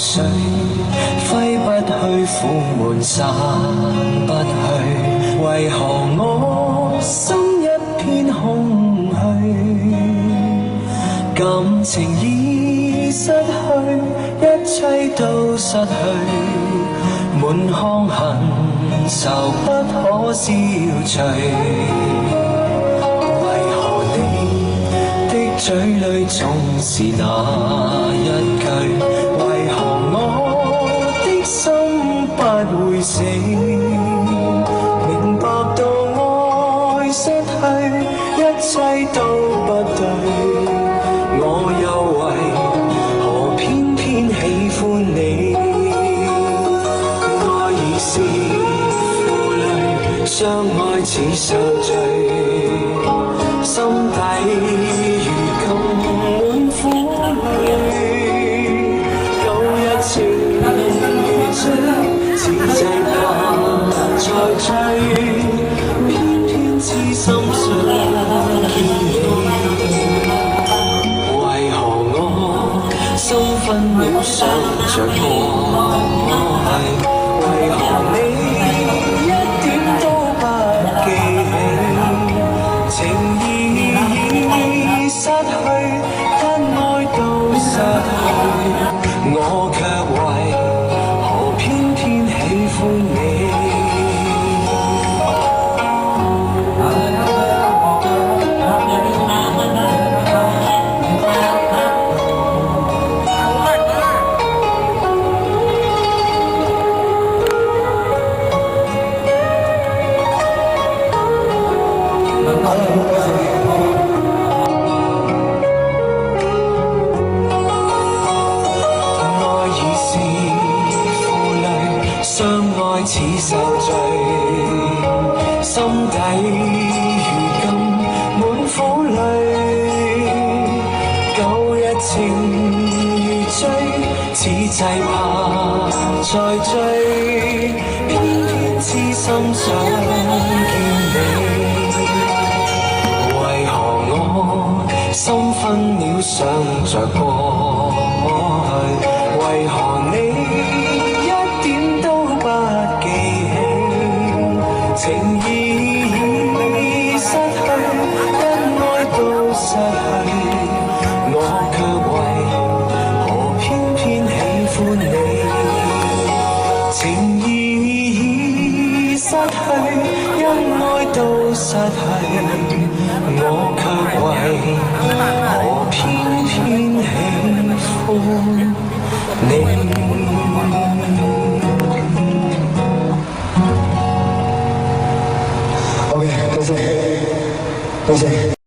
水，揮不去，苦悶散不去，為何我心一片空虛？感情已失去，一切都失去，滿腔恨愁不可消除。為何你的嘴裏總是那一句？為何我的心不會死？明白到愛失去，一切都不對，我又為何偏偏喜歡你？愛已是負累，相愛似受罪，心底如今滿苦淚。舊日情如醉，似祭怕再追，偏偏痴心想見你。為何我心分秒想着過去？為何你一點都不記起？情已失去，因愛都失去，我卻為何偏偏喜歡你？相愛似受罪，心底如今滿苦淚。舊日情如醉，似祭怕再追，偏偏痴心想見你。為何我心分秒想着過去？為何你情已失去，因愛都失去，我卻為何偏偏喜歡你？情已失去，因愛都失去，我卻為何偏偏喜歡你？OK，多謝，多謝。